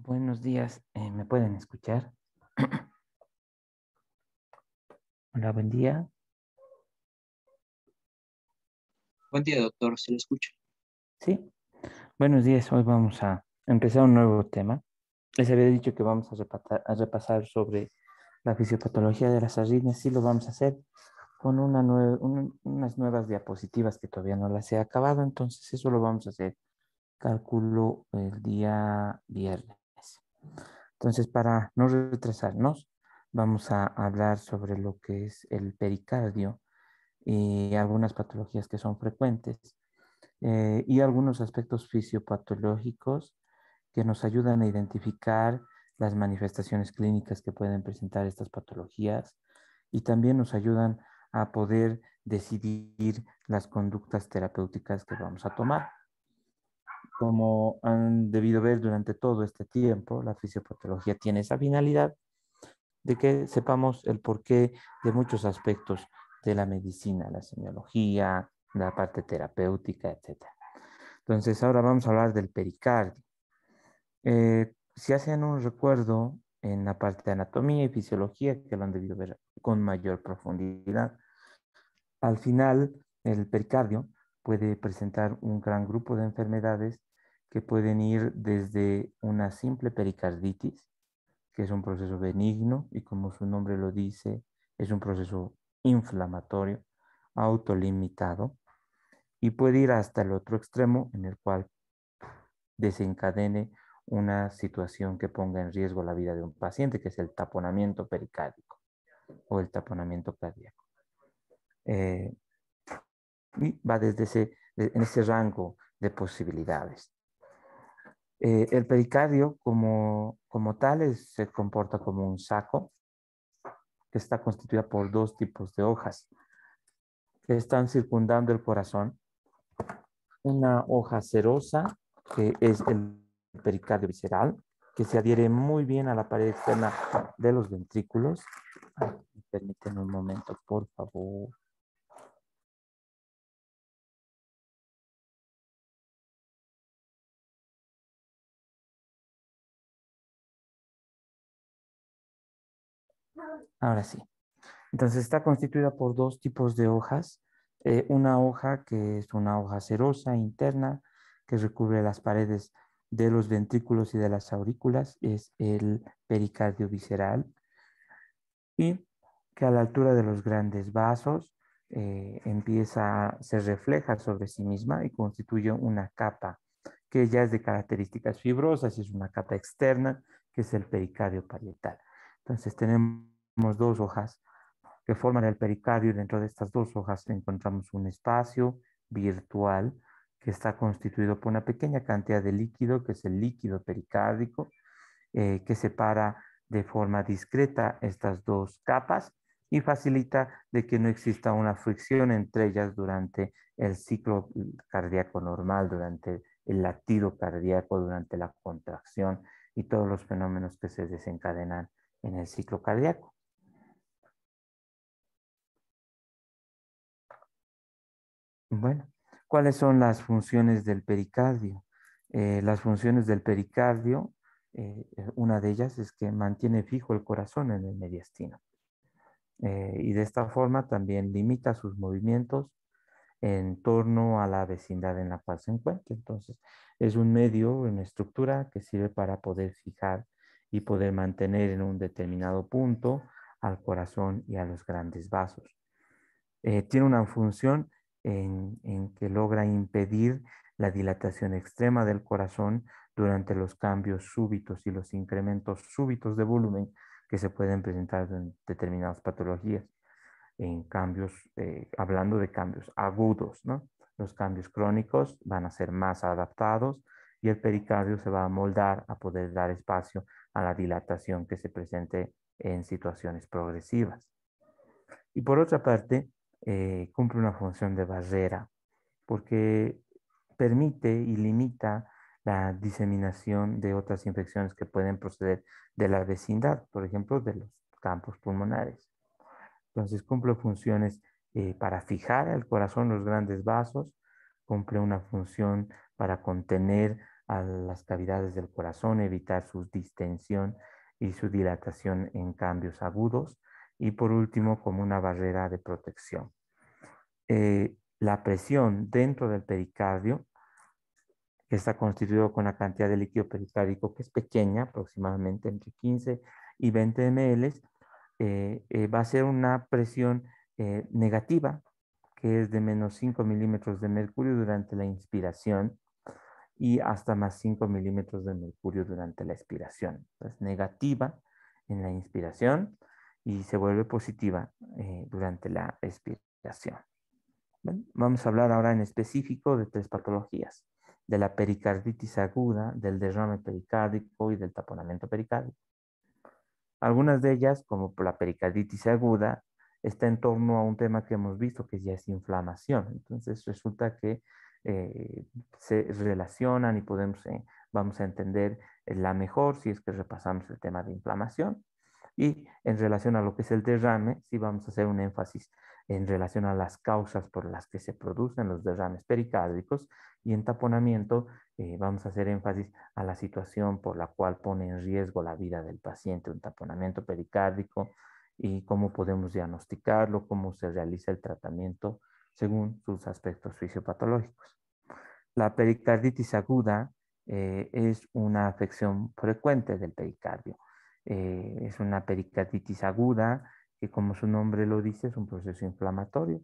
Buenos días, ¿me pueden escuchar? Hola, buen día. Buen día, doctor. ¿Se le escucha? Sí, buenos días. Hoy vamos a empezar un nuevo tema. Les había dicho que vamos a repasar sobre la fisiopatología de las arritmias. Sí, lo vamos a hacer con unas nuevas diapositivas que todavía no las he acabado. Entonces, eso lo vamos a hacer, calculo, el día viernes. Entonces, para no retrasarnos, vamos a hablar sobre lo que es el pericardio y algunas patologías que son frecuentes y algunos aspectos fisiopatológicos que nos ayudan a identificar las manifestaciones clínicas que pueden presentar estas patologías y también nos ayudan a poder decidir las conductas terapéuticas que vamos a tomar. Como han debido ver durante todo este tiempo, la fisiopatología tiene esa finalidad de que sepamos el porqué de muchos aspectos de la medicina, la semiología, la parte terapéutica, etcétera. Entonces, ahora vamos a hablar del pericardio. Si hacen un recuerdo en la parte de anatomía y fisiología, que lo han debido ver con mayor profundidad, al final el pericardio puede presentar un gran grupo de enfermedades que pueden ir desde una simple pericarditis, que es un proceso benigno y como su nombre lo dice, es un proceso inflamatorio, autolimitado, y puede ir hasta el otro extremo en el cual desencadene una situación que ponga en riesgo la vida de un paciente, que es el taponamiento pericárdico o el taponamiento cardíaco. Eh, y va en ese rango de posibilidades. El pericardio como tal se comporta como un saco que está constituida por dos tipos de hojas que están circundando el corazón. Una hoja serosa, que es el pericardio visceral, que se adhiere muy bien a la pared externa de los ventrículos. Ay, me permiten un momento, por favor. Ahora sí. Entonces está constituida por dos tipos de hojas. Una hoja que es una hoja serosa interna que recubre las paredes de los ventrículos y de las aurículas, es el pericardio visceral, y que a la altura de los grandes vasos se refleja sobre sí misma y constituye una capa que ya es de características fibrosas y es una capa externa que es el pericardio parietal. Entonces tenemos dos hojas que forman el pericardio y dentro de estas dos hojas encontramos un espacio virtual que está constituido por una pequeña cantidad de líquido, que es el líquido pericárdico, que separa de forma discreta estas dos capas y facilita de que no exista una fricción entre ellas durante el ciclo cardíaco normal, durante el latido cardíaco, durante la contracción y todos los fenómenos que se desencadenan en el ciclo cardíaco. Bueno, ¿cuáles son las funciones del pericardio? Las funciones del pericardio, una de ellas es que mantiene fijo el corazón en el mediastino. Y de esta forma también limita sus movimientos en torno a la vecindad en la cual se encuentra. Entonces, es un medio, una estructura que sirve para poder fijar y poder mantener en un determinado punto al corazón y a los grandes vasos. Tiene una función en que logra impedir la dilatación extrema del corazón durante los cambios súbitos y los incrementos súbitos de volumen que se pueden presentar en determinadas patologías. En cambios, hablando de cambios agudos, ¿no? Los cambios crónicos van a ser más adaptados y el pericardio se va a moldar a poder dar espacio a la dilatación que se presente en situaciones progresivas. Y por otra parte, cumple una función de barrera porque permite y limita la diseminación de otras infecciones que pueden proceder de la vecindad, por ejemplo, de los campos pulmonares. Entonces cumple funciones para fijar el corazón, los grandes vasos, cumple una función para contener a las cavidades del corazón, evitar su distensión y su dilatación en cambios agudos. Y por último, como una barrera de protección. La presión dentro del pericardio, que está constituido con la cantidad de líquido pericárdico que es pequeña, aproximadamente entre 15 y 20 ml, va a ser una presión negativa, que es de menos 5 milímetros de mercurio durante la inspiración y hasta más 5 milímetros de mercurio durante la expiración. Entonces, negativa en la inspiración y se vuelve positiva durante la expiración. Bueno, vamos a hablar ahora en específico de tres patologías: de la pericarditis aguda, del derrame pericárdico y del taponamiento pericárdico. Algunas de ellas, como la pericarditis aguda, está en torno a un tema que hemos visto, que ya es inflamación. Entonces resulta que se relacionan y vamos a entender la mejor si es que repasamos el tema de inflamación. Y en relación a lo que es el derrame, sí vamos a hacer un énfasis en relación a las causas por las que se producen los derrames pericárdicos, y en taponamiento vamos a hacer énfasis a la situación por la cual pone en riesgo la vida del paciente un taponamiento pericárdico y cómo podemos diagnosticarlo, cómo se realiza el tratamiento según sus aspectos fisiopatológicos. La pericarditis aguda es una afección frecuente del pericardio. Es una pericarditis aguda que, como su nombre lo dice, es un proceso inflamatorio.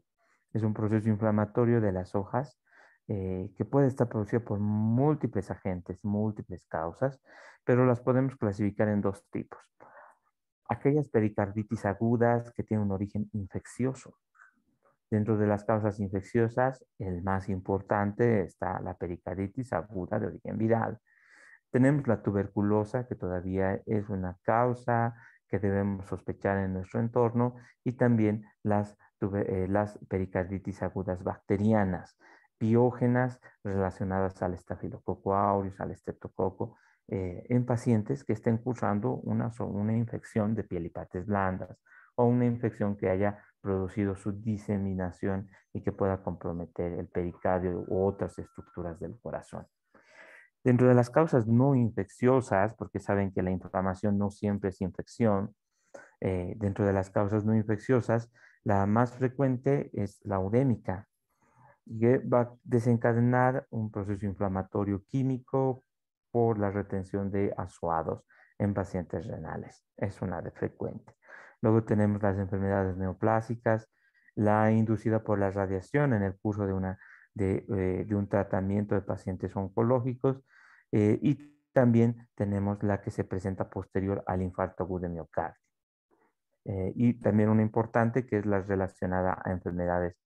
Es un proceso inflamatorio de las hojas que puede estar producido por múltiples agentes, múltiples causas, pero las podemos clasificar en dos tipos. Aquellas pericarditis agudas que tienen un origen infeccioso. Dentro de las causas infecciosas, el más importante está la pericarditis aguda de origen viral. Tenemos la tuberculosa, que todavía es una causa que debemos sospechar en nuestro entorno, y también las pericarditis agudas bacterianas, biógenas relacionadas al estafilococo aureus, al estreptococo, en pacientes que estén cursando una infección de piel y partes blandas, o una infección que haya producido su diseminación y que pueda comprometer el pericardio u otras estructuras del corazón. Dentro de las causas no infecciosas, porque saben que la inflamación no siempre es infección, dentro de las causas no infecciosas, la más frecuente es la urémica, que va a desencadenar un proceso inflamatorio químico por la retención de ácidos en pacientes renales. Es una de frecuente. Luego tenemos las enfermedades neoplásicas, la inducida por la radiación en el curso de un tratamiento de pacientes oncológicos, y también tenemos la que se presenta posterior al infarto agudo de miocardio. Y también una importante que es la relacionada a enfermedades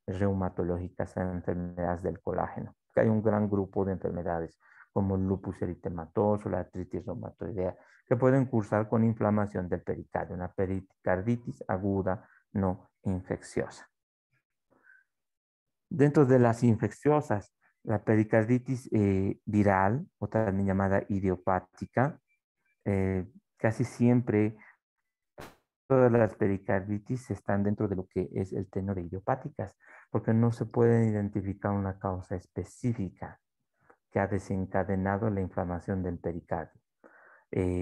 reumatológicas, a enfermedades del colágeno. Hay un gran grupo de enfermedades como el lupus eritematoso, la artritis reumatoidea, que pueden cursar con inflamación del pericardio, una pericarditis aguda no infecciosa. Dentro de las infecciosas, la pericarditis viral, o también llamada idiopática, casi siempre todas las pericarditis están dentro de lo que es el tenor de idiopáticas, porque no se puede identificar una causa específica que ha desencadenado la inflamación del pericardio.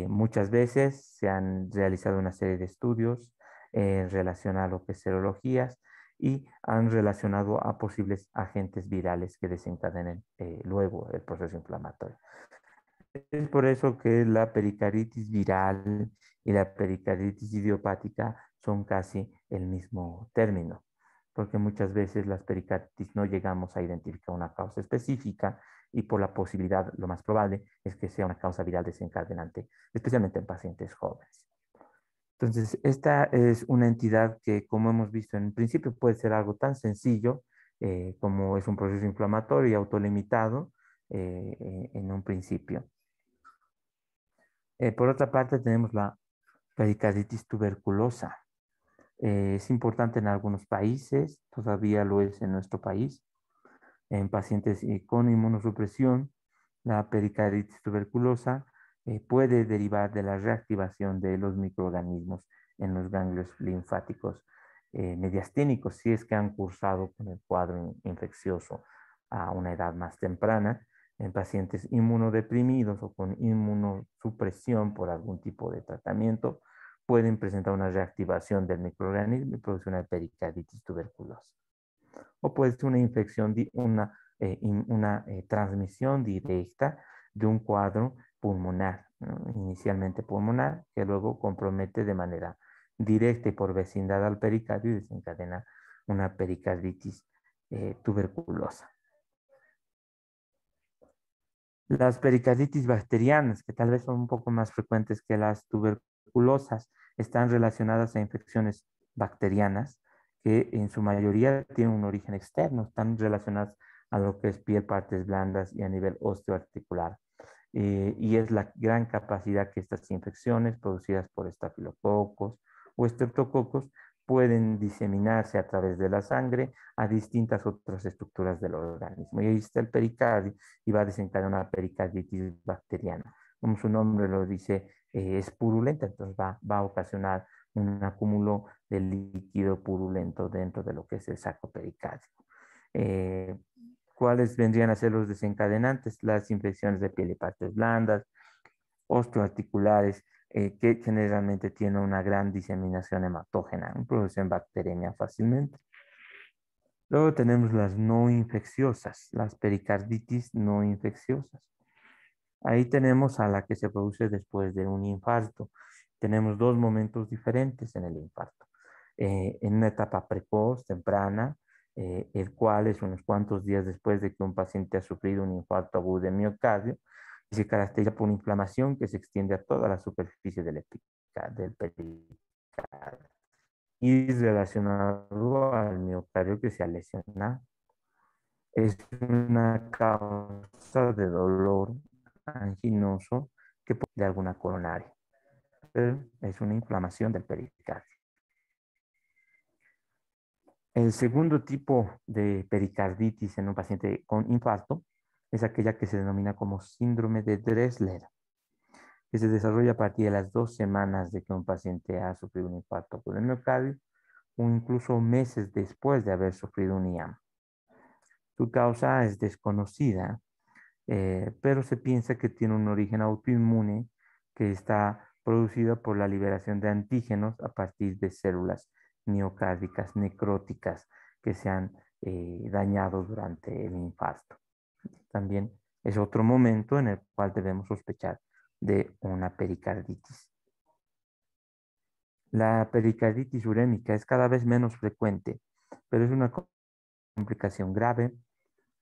Muchas veces se han realizado una serie de estudios en relación a lo que es serologías, y han relacionado a posibles agentes virales que desencadenen luego el proceso inflamatorio. Es por eso que la pericarditis viral y la pericarditis idiopática son casi el mismo término, porque muchas veces las pericarditis no llegamos a identificar una causa específica, y por la posibilidad, lo más probable es que sea una causa viral desencadenante, especialmente en pacientes jóvenes. Entonces, esta es una entidad que, como hemos visto en principio, puede ser algo tan sencillo como es un proceso inflamatorio y autolimitado en un principio. Por otra parte, tenemos la pericarditis tuberculosa. Es importante en algunos países, todavía lo es en nuestro país. En pacientes con inmunosupresión, la pericarditis tuberculosa puede derivar de la reactivación de los microorganismos en los ganglios linfáticos mediastínicos, si es que han cursado con el cuadro infeccioso a una edad más temprana. en pacientes inmunodeprimidos o con inmunosupresión por algún tipo de tratamiento, pueden presentar una reactivación del microorganismo y producir una pericarditis tuberculosa. O puede ser una infección, una transmisión directa de un cuadro pulmonar, ¿no? Inicialmente pulmonar, que luego compromete de manera directa y por vecindad al pericardio y desencadena una pericarditis tuberculosa. Las pericarditis bacterianas, que tal vez son un poco más frecuentes que las tuberculosas, están relacionadas a infecciones bacterianas que en su mayoría tienen un origen externo, están relacionadas a lo que es piel, partes blandas y a nivel osteoarticular. Y es la gran capacidad que estas infecciones producidas por estafilococos o estreptococos pueden diseminarse a través de la sangre a distintas otras estructuras del organismo. Y ahí está el pericardio y va a desencadenar una pericarditis bacteriana. Como su nombre lo dice, es purulenta, entonces va a ocasionar un acúmulo de líquido purulento dentro de lo que es el saco pericárdico. Eh, ¿Cuáles vendrían a ser los desencadenantes? Las infecciones de piel y partes blandas, osteoarticulares, que generalmente tienen una gran diseminación hematógena, producen bacteremia fácilmente. Luego tenemos las no infecciosas, las pericarditis no infecciosas. Ahí tenemos a la que se produce después de un infarto. Tenemos dos momentos diferentes en el infarto. En una etapa precoz, temprana, el cual es unos cuantos días después de que un paciente ha sufrido un infarto agudo de miocardio, y se caracteriza por una inflamación que se extiende a toda la superficie del pericardio y relacionado al miocardio que se ha lesionado. Es una causa de dolor anginoso que puede de alguna coronaria, pero es una inflamación del pericardio. El segundo tipo de pericarditis en un paciente con infarto es aquella que se denomina como síndrome de Dressler, que se desarrolla a partir de las 2 semanas de que un paciente ha sufrido un infarto por el miocardio o incluso meses después de haber sufrido un IAM. Su causa es desconocida, pero se piensa que tiene un origen autoinmune que está producido por la liberación de antígenos a partir de células miocárdicas necróticas que se han dañado durante el infarto. También es otro momento en el cual debemos sospechar de una pericarditis. La pericarditis urémica es cada vez menos frecuente, pero es una complicación grave.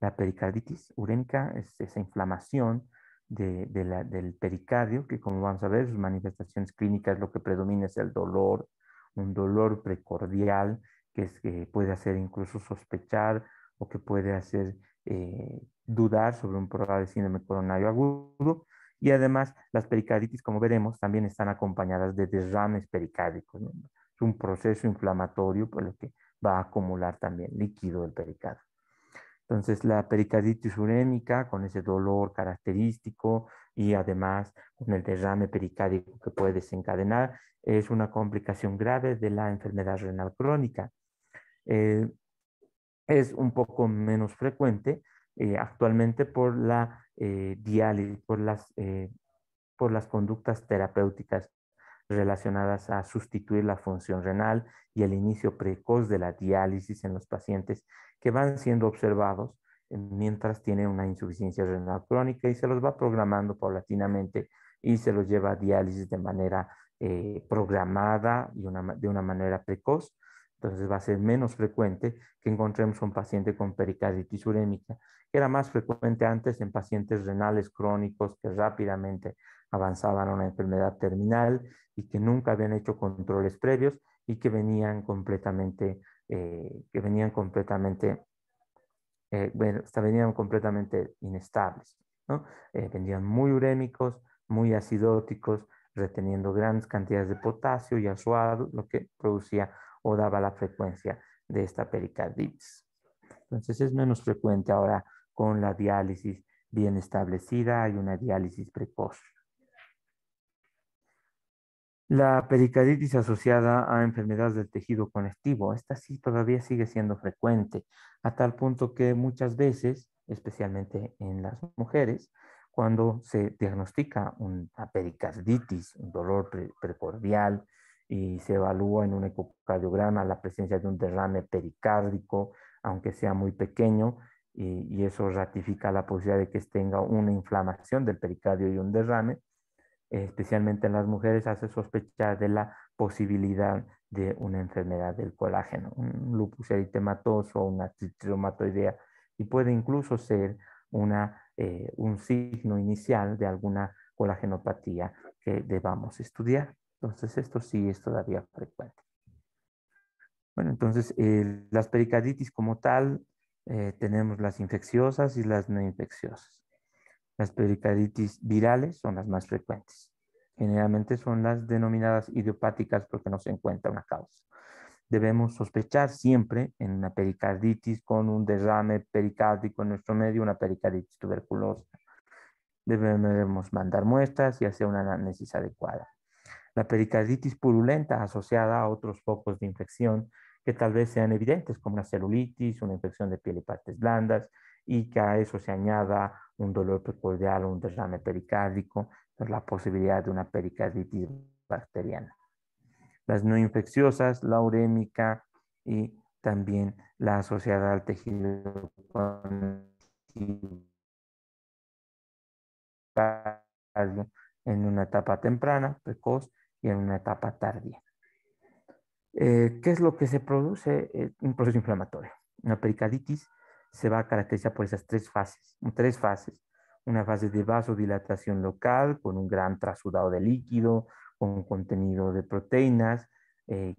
La pericarditis urémica es esa inflamación del pericardio, que como vamos a ver, sus manifestaciones clínicas, lo que predomina es el dolor, un dolor precordial, que puede hacer incluso sospechar o que puede hacer dudar sobre un probable síndrome coronario agudo. Y además, las pericarditis, como veremos, también están acompañadas de derrames pericárdicos, ¿no? Es un proceso inflamatorio por lo que va a acumular también líquido del pericardio. Entonces, la pericarditis urémica con ese dolor característico y además con el derrame pericárdico que puede desencadenar es una complicación grave de la enfermedad renal crónica. Eh, es un poco menos frecuente actualmente por la diálisis, por las conductas terapéuticas relacionadas a sustituir la función renal y el inicio precoz de la diálisis en los pacientes que van siendo observados mientras tienen una insuficiencia renal crónica y se los va programando paulatinamente y se los lleva a diálisis de manera programada y de una manera precoz. Entonces va a ser menos frecuente que encontremos un paciente con pericarditis urémica, que era más frecuente antes en pacientes renales crónicos que rápidamente avanzaban a una enfermedad terminal y que nunca habían hecho controles previos y que venían completamente, venían completamente inestables, ¿no? Venían muy urémicos, muy acidóticos, reteniendo grandes cantidades de potasio y azuado, lo que producía o daba la frecuencia de esta pericarditis. Entonces es menos frecuente ahora con la diálisis bien establecida, hay una diálisis precoz. La pericarditis asociada a enfermedades del tejido conectivo, esta sí todavía sigue siendo frecuente, a tal punto que muchas veces, especialmente en las mujeres, cuando se diagnostica una pericarditis, un dolor precordial, y se evalúa en un ecocardiograma la presencia de un derrame pericárdico, aunque sea muy pequeño, y eso ratifica la posibilidad de que tenga una inflamación del pericardio y un derrame, especialmente en las mujeres, hace sospechar de la posibilidad de una enfermedad del colágeno, un lupus eritematoso, una artritis reumatoidea, y puede incluso ser un signo inicial de alguna colagenopatía que debamos estudiar. Entonces, esto sí es todavía frecuente. Bueno, entonces, las pericarditis como tal, tenemos las infecciosas y las no infecciosas. Las pericarditis virales son las más frecuentes. Generalmente son las denominadas idiopáticas porque no se encuentra una causa. Debemos sospechar siempre en una pericarditis con un derrame pericárdico en nuestro medio, una pericarditis tuberculosa. Debemos mandar muestras y hacer una análisis adecuada. La pericarditis purulenta asociada a otros focos de infección que tal vez sean evidentes, como una celulitis, una infección de piel y partes blandas, y que a eso se añada un dolor precordial o un derrame pericárdico, pues la posibilidad de una pericarditis bacteriana. Las no infecciosas, la urémica y también la asociada al tejido conectivo en una etapa temprana, precoz, y en una etapa tardía. ¿Qué es lo que se produce? Un proceso inflamatorio. Una pericarditis se va a caracterizar por esas tres fases. Una fase de vasodilatación local con un gran trasudado de líquido, con un contenido de proteínas,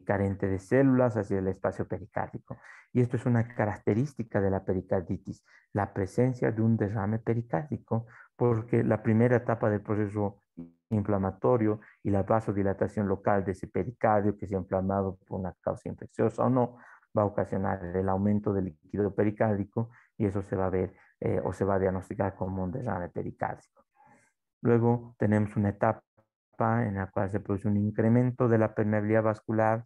carente de células hacia el espacio pericárdico. Y esto es una característica de la pericarditis, la presencia de un derrame pericárdico, porque la primera etapa del proceso inflamatorio y la vasodilatación local de ese pericardio que se ha inflamado por una causa infecciosa o no, va a ocasionar el aumento del líquido pericárdico y eso se va a ver o se va a diagnosticar como un derrame pericárdico. Luego tenemos una etapa en la cual se produce un incremento de la permeabilidad vascular,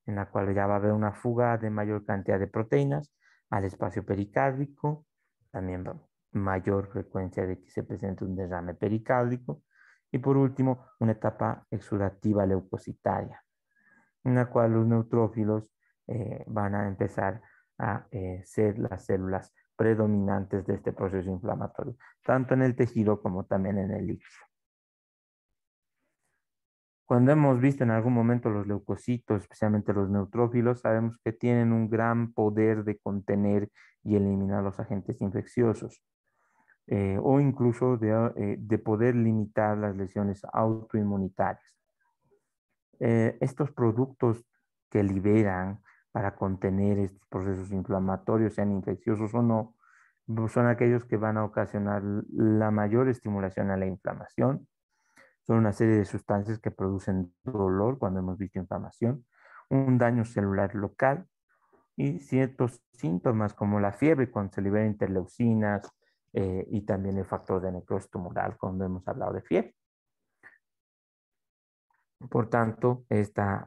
en la cual ya va a haber una fuga de mayor cantidad de proteínas al espacio pericárdico, también mayor frecuencia de que se presente un derrame pericárdico, y por último, una etapa exudativa leucocitaria, en la cual los neutrófilos van a empezar a ser las células predominantes de este proceso inflamatorio, tanto en el tejido como también en el líquido. Cuando hemos visto en algún momento los leucocitos, especialmente los neutrófilos, sabemos que tienen un gran poder de contener y eliminar los agentes infecciosos, o incluso de poder limitar las lesiones autoinmunitarias. Estos productos que liberan para contener estos procesos inflamatorios, sean infecciosos o no, son aquellos que van a ocasionar la mayor estimulación a la inflamación. Son una serie de sustancias que producen dolor cuando hemos visto inflamación, un daño celular local y ciertos síntomas como la fiebre cuando se liberan interleucinas, y también el factor de necrosis tumoral cuando hemos hablado de fiebre. Por tanto, esta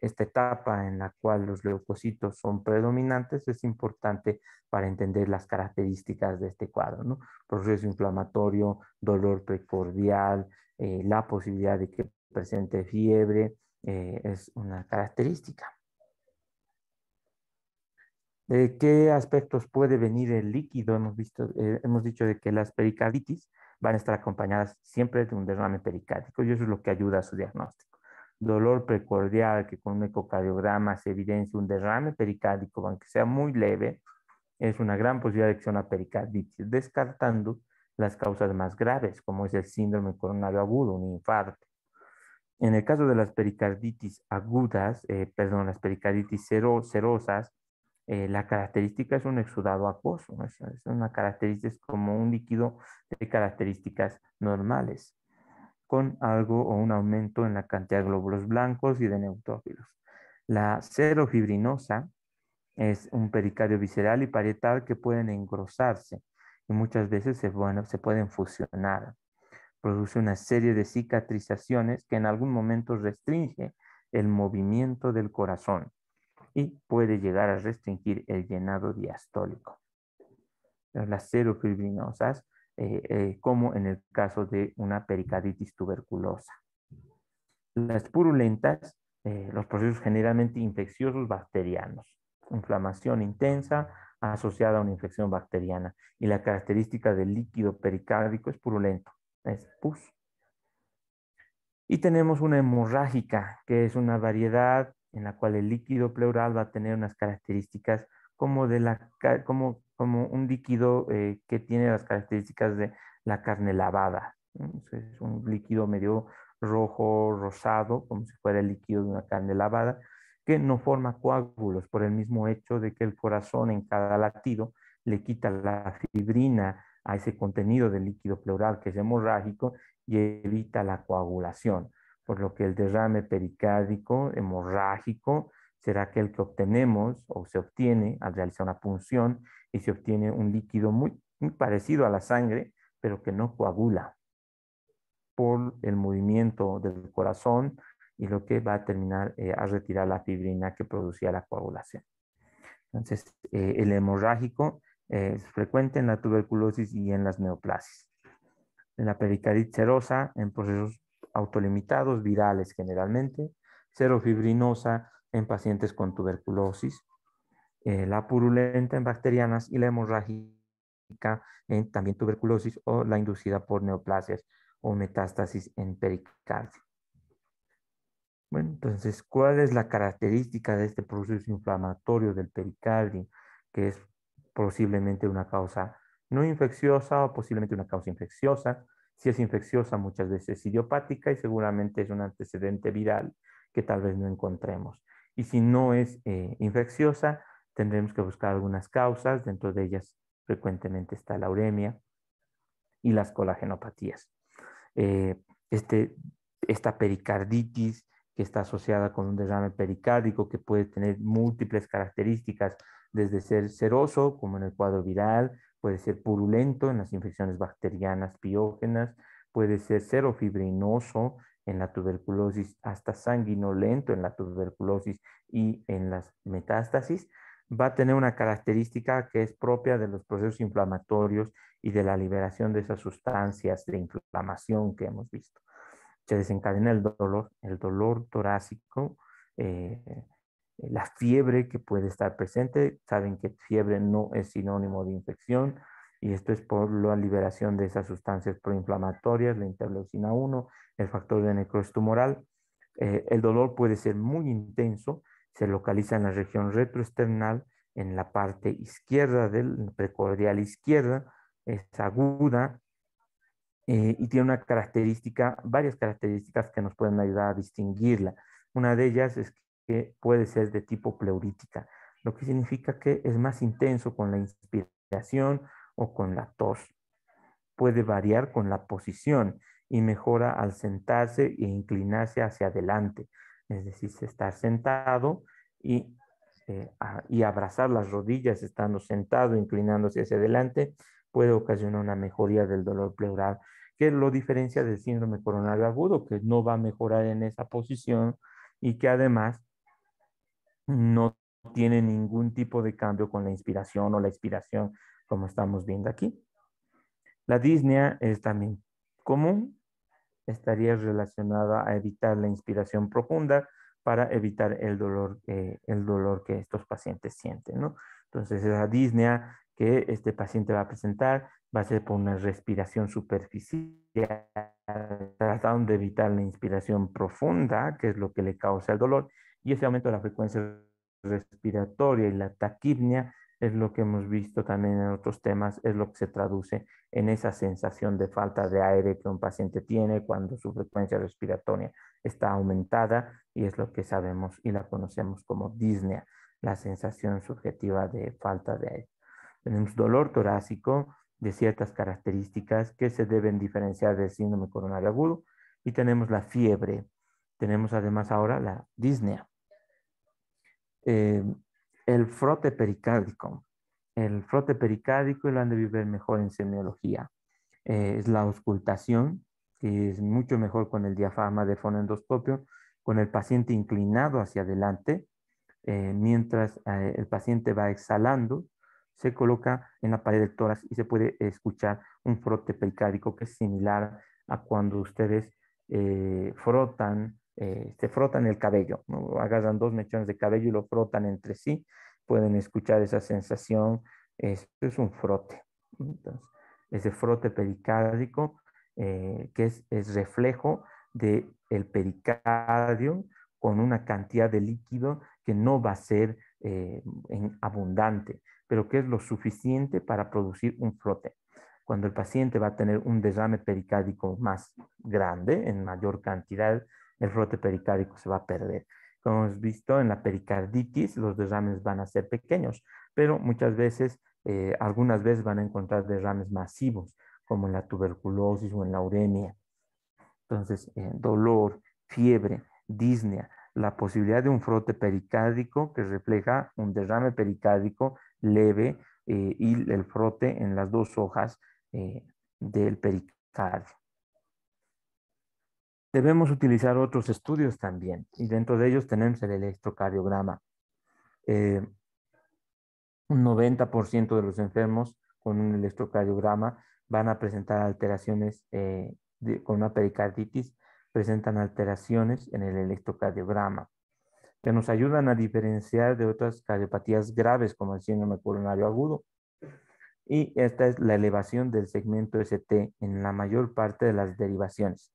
etapa en la cual los leucocitos son predominantes es importante para entender las características de este cuadro, ¿no? Proceso inflamatorio, dolor precordial, la posibilidad de que presente fiebre, es una característica. ¿De qué aspectos puede venir el líquido? Hemos dicho de que las pericarditis van a estar acompañadas siempre de un derrame pericárdico y eso es lo que ayuda a su diagnóstico. Dolor precordial que con un ecocardiograma se evidencia un derrame pericárdico, aunque sea muy leve, es una gran posibilidad de que sea una pericarditis, descartando las causas más graves, como es el síndrome coronario agudo, un infarto. En el caso de las pericarditis agudas, las pericarditis serosas, la característica es un exudado acuoso, ¿no? Es una característica, es como un líquido de características normales, con algo o un aumento en la cantidad de glóbulos blancos y de neutrófilos. La serofibrinosa es un pericardio visceral y parietal que pueden engrosarse y muchas veces se pueden fusionar. produce una serie de cicatrizaciones que en algún momento restringe el movimiento del corazón y puede llegar a restringir el llenado diastólico. Las serofibrinosas, como en el caso de una pericarditis tuberculosa. Las purulentas, los procesos generalmente infecciosos bacterianos, inflamación intensa asociada a una infección bacteriana, y la característica del líquido pericárdico es purulento, es pus. Y tenemos una hemorrágica, que es una variedad en la cual el líquido pleural va a tener unas características como, como un líquido que tiene las características de la carne lavada. Es un líquido medio rojo, rosado, como si fuera el líquido de una carne lavada, que no forma coágulos por el mismo hecho de que el corazón en cada latido le quita la fibrina a ese contenido del líquido pleural que es hemorrágico y evita la coagulación, por lo que el derrame pericárdico hemorrágico será aquel que obtenemos o se obtiene al realizar una punción y se obtiene un líquido muy parecido a la sangre, pero que no coagula por el movimiento del corazón y lo que va a terminar a retirar la fibrina que producía la coagulación. Entonces, el hemorrágico es frecuente en la tuberculosis y en las neoplasias. En la pericarditis serosa, en procesos autolimitados, virales generalmente, serofibrinosa en pacientes con tuberculosis, la purulenta en bacterianas y la hemorrágica en también tuberculosis o la inducida por neoplasias o metástasis en pericardio. Bueno, entonces, ¿cuál es la característica de este proceso inflamatorio del pericardio? Que es posiblemente una causa no infecciosa o posiblemente una causa infecciosa. Si es infecciosa, muchas veces es idiopática y seguramente es un antecedente viral que tal vez no encontremos. Y si no es infecciosa, tendremos que buscar algunas causas. Dentro de ellas, frecuentemente está la uremia y las colagenopatías. Eh, este, esta pericarditis que está asociada con un derrame pericárdico que puede tener múltiples características, desde ser seroso, como en el cuadro viral, puede ser purulento en las infecciones bacterianas piógenas, puede ser serofibrinoso en la tuberculosis, hasta sanguinolento en la tuberculosis y en las metástasis. Va a tener una característica que es propia de los procesos inflamatorios y de la liberación de esas sustancias de inflamación que hemos visto. Se desencadena el dolor torácico, la fiebre que puede estar presente. Saben que fiebre no es sinónimo de infección y esto es por la liberación de esas sustancias proinflamatorias, la interleucina 1, el factor de necrosis tumoral. El dolor puede ser muy intenso, se localiza en la región retroesternal, en la parte izquierda del precordial izquierda, es aguda y tiene una característica, varias características que nos pueden ayudar a distinguirla. Una de ellas es que puede ser de tipo pleurítica, lo que significa que es más intenso con la inspiración o con la tos. Puede variar con la posición y mejora al sentarse e inclinarse hacia adelante, es decir, estar sentado y abrazar las rodillas estando sentado, inclinándose hacia adelante, puede ocasionar una mejoría del dolor pleural, que lo diferencia del síndrome coronario agudo, que no va a mejorar en esa posición y que además no tiene ningún tipo de cambio con la inspiración o la expiración, como estamos viendo aquí. La disnea es también común, estaría relacionada a evitar la inspiración profunda para evitar el dolor que estos pacientes sienten, ¿no? Entonces, esa disnea que este paciente va a presentar va a ser por una respiración superficial, tratando de evitar la inspiración profunda, que es lo que le causa el dolor, y ese aumento de la frecuencia respiratoria y la taquipnia es lo que hemos visto también en otros temas, es lo que se traduce en esa sensación de falta de aire que un paciente tiene cuando su frecuencia respiratoria está aumentada y es lo que sabemos y la conocemos como disnea, la sensación subjetiva de falta de aire. Tenemos dolor torácico de ciertas características que se deben diferenciar del síndrome coronario agudo y tenemos la fiebre. Tenemos además ahora la disnea. Eh, el frote pericárdico. El frote pericárdico lo han de vivir mejor en semiología. Es la auscultación que es mucho mejor con el diafragma de fonoendoscopio, con el paciente inclinado hacia adelante, mientras el paciente va exhalando, se coloca en la pared del tórax y se puede escuchar un frote pericárdico que es similar a cuando ustedes se frotan el cabello, ¿no? Agarran dos mechones de cabello y lo frotan entre sí, pueden escuchar esa sensación, esto es un frote. Entonces, ese frote pericárdico que es reflejo del pericardio con una cantidad de líquido que no va a ser abundante, pero que es lo suficiente para producir un frote. Cuando el paciente va a tener un derrame pericárdico más grande, en mayor cantidad, el frote pericárdico se va a perder. Como hemos visto en la pericarditis, los derrames van a ser pequeños, pero muchas veces, algunas veces van a encontrar derrames masivos, como en la tuberculosis o en la uremia. Entonces, dolor, fiebre, disnea, la posibilidad de un frote pericárdico que refleja un derrame pericárdico leve y el frote en las dos hojas eh, del pericardio. Debemos utilizar otros estudios también y dentro de ellos tenemos el electrocardiograma. Eh, un 90% de los enfermos con un electrocardiograma van a presentar alteraciones con una pericarditis, presentan alteraciones en el electrocardiograma que nos ayudan a diferenciar de otras cardiopatías graves como el síndrome coronario agudo. Y esta es la elevación del segmento ST en la mayor parte de las derivaciones,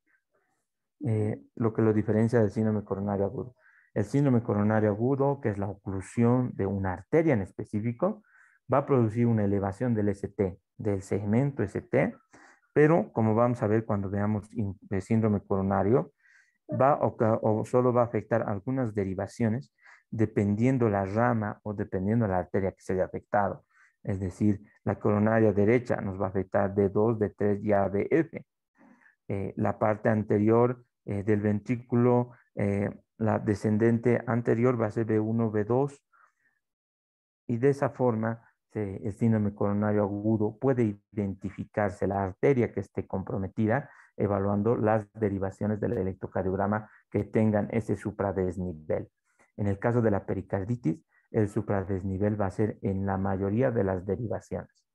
lo que lo diferencia del síndrome coronario agudo. El síndrome coronario agudo, que es la oclusión de una arteria en específico, va a producir una elevación del ST, del segmento ST, pero como vamos a ver cuando veamos el síndrome coronario, o solo va a afectar algunas derivaciones dependiendo la rama o dependiendo la arteria que se haya afectado. Es decir, la coronaria derecha nos va a afectar D2, D3 y ABF. La parte anterior del ventrículo, la descendente anterior va a ser B1, B2 y de esa forma el síndrome coronario agudo puede identificarse la arteria que esté comprometida evaluando las derivaciones del electrocardiograma que tengan ese supradesnivel. En el caso de la pericarditis, el supradesnivel va a ser en la mayoría de las derivaciones,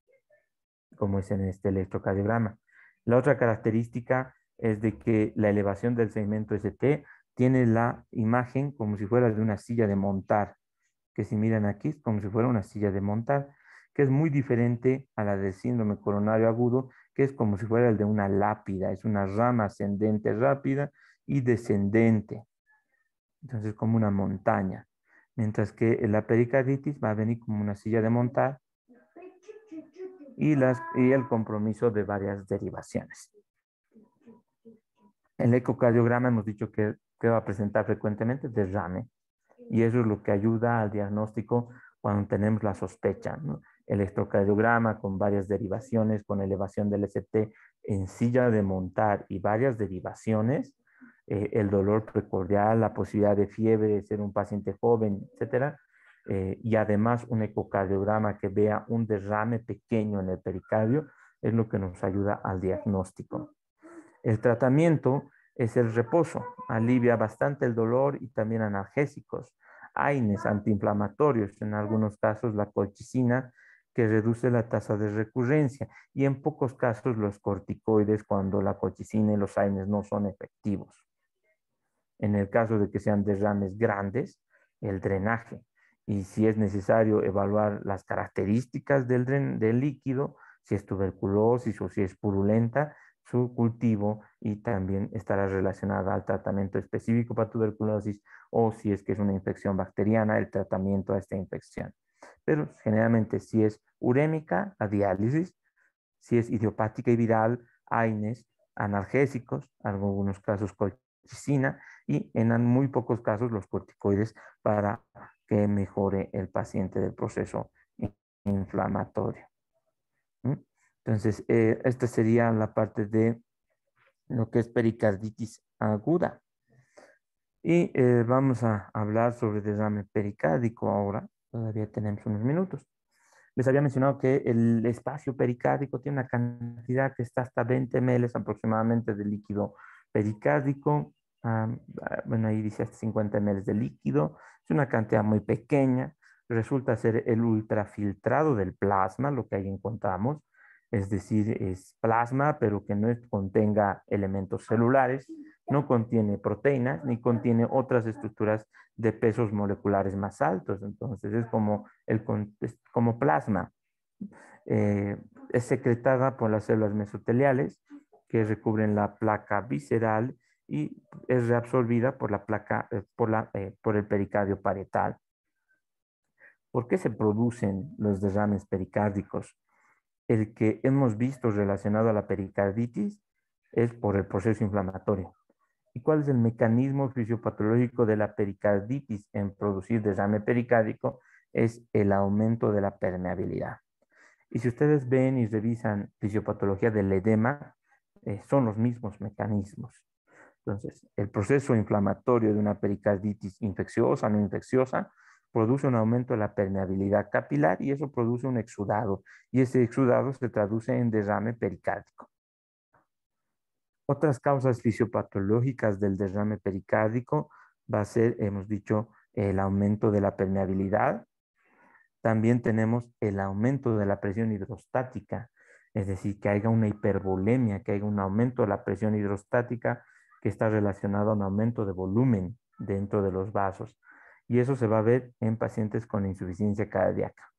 como es en este electrocardiograma. La otra característica es de que la elevación del segmento ST tiene la imagen como si fuera de una silla de montar, que si miran aquí es como si fuera una silla de montar, que es muy diferente a la del síndrome coronario agudo, que es como si fuera el de una lápida, es una rama ascendente rápida y descendente, entonces como una montaña, mientras que la pericarditis va a venir como una silla de montar y el compromiso de varias derivaciones. El ecocardiograma hemos dicho que va a presentar frecuentemente derrame y eso es lo que ayuda al diagnóstico cuando tenemos la sospecha, ¿no? El electrocardiograma con varias derivaciones, con elevación del ST en silla de montar y varias derivaciones, el dolor precordial, la posibilidad de fiebre, de ser un paciente joven, etcétera, y además un ecocardiograma que vea un derrame pequeño en el pericardio, es lo que nos ayuda al diagnóstico. El tratamiento es el reposo, alivia bastante el dolor y también analgésicos, AINES, antiinflamatorios, en algunos casos la colchicina que reduce la tasa de recurrencia y en pocos casos los corticoides cuando la colchicina y los AINES no son efectivos. En el caso de que sean derrames grandes, el drenaje. Y si es necesario evaluar las características del líquido, si es tuberculosis o si es purulenta, su cultivo y también estará relacionada al tratamiento específico para tuberculosis o si es que es una infección bacteriana, el tratamiento a esta infección. Pero generalmente si es urémica, la diálisis, si es idiopática y viral, AINES, analgésicos, en algunos casos colchicina y en muy pocos casos los corticoides para que mejore el paciente del proceso inflamatorio. ¿Mm? Entonces, esta sería la parte de lo que es pericarditis aguda. Y vamos a hablar sobre derrame pericárdico ahora. Todavía tenemos unos minutos. Les había mencionado que el espacio pericárdico tiene una cantidad que está hasta 20 ml aproximadamente de líquido pericárdico. Bueno, ahí dice hasta 50 ml de líquido. Es una cantidad muy pequeña. Resulta ser el ultrafiltrado del plasma, lo que ahí encontramos. Es decir, es plasma, pero que no contenga elementos celulares, no contiene proteínas, ni contiene otras estructuras de pesos moleculares más altos. Entonces es como plasma. Es secretada por las células mesoteliales que recubren la placa visceral y es reabsorbida por la placa, por el pericardio parietal. ¿Por qué se producen los derrames pericárdicos? El que hemos visto relacionado a la pericarditis es por el proceso inflamatorio. ¿Y cuál es el mecanismo fisiopatológico de la pericarditis en producir derrame pericárdico? Es el aumento de la permeabilidad. Y si ustedes ven y revisan fisiopatología del edema, son los mismos mecanismos. Entonces, el proceso inflamatorio de una pericarditis infecciosa o no infecciosa produce un aumento de la permeabilidad capilar y eso produce un exudado. Y ese exudado se traduce en derrame pericárdico. Otras causas fisiopatológicas del derrame pericárdico va a ser, hemos dicho, el aumento de la permeabilidad. También tenemos el aumento de la presión hidrostática, es decir, que haya una hipervolemia, que haya un aumento de la presión hidrostática que está relacionado a un aumento de volumen dentro de los vasos. Y eso se va a ver en pacientes con insuficiencia cardíaca,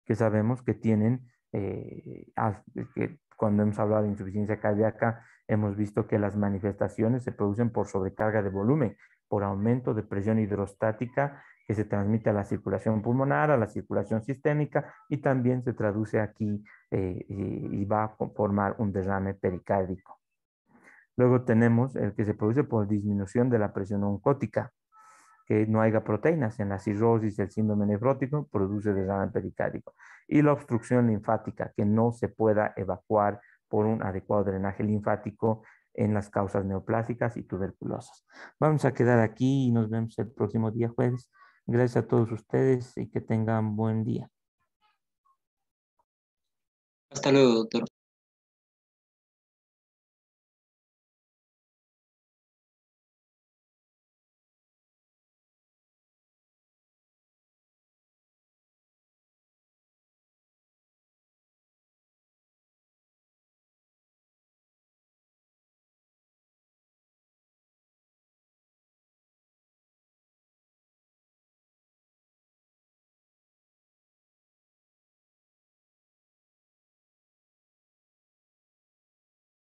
que sabemos que tienen, que cuando hemos hablado de insuficiencia cardíaca, hemos visto que las manifestaciones se producen por sobrecarga de volumen, por aumento de presión hidrostática que se transmite a la circulación pulmonar, a la circulación sistémica y también se traduce aquí y va a formar un derrame pericárdico. Luego tenemos el que se produce por disminución de la presión oncótica, que no haya proteínas. En la cirrosis, el síndrome nefrótico produce derrame pericárdico. Y la obstrucción linfática, que no se pueda evacuar por un adecuado drenaje linfático en las causas neoplásicas y tuberculosas. Vamos a quedar aquí y nos vemos el próximo día jueves. Gracias a todos ustedes y que tengan buen día. Hasta luego, doctor.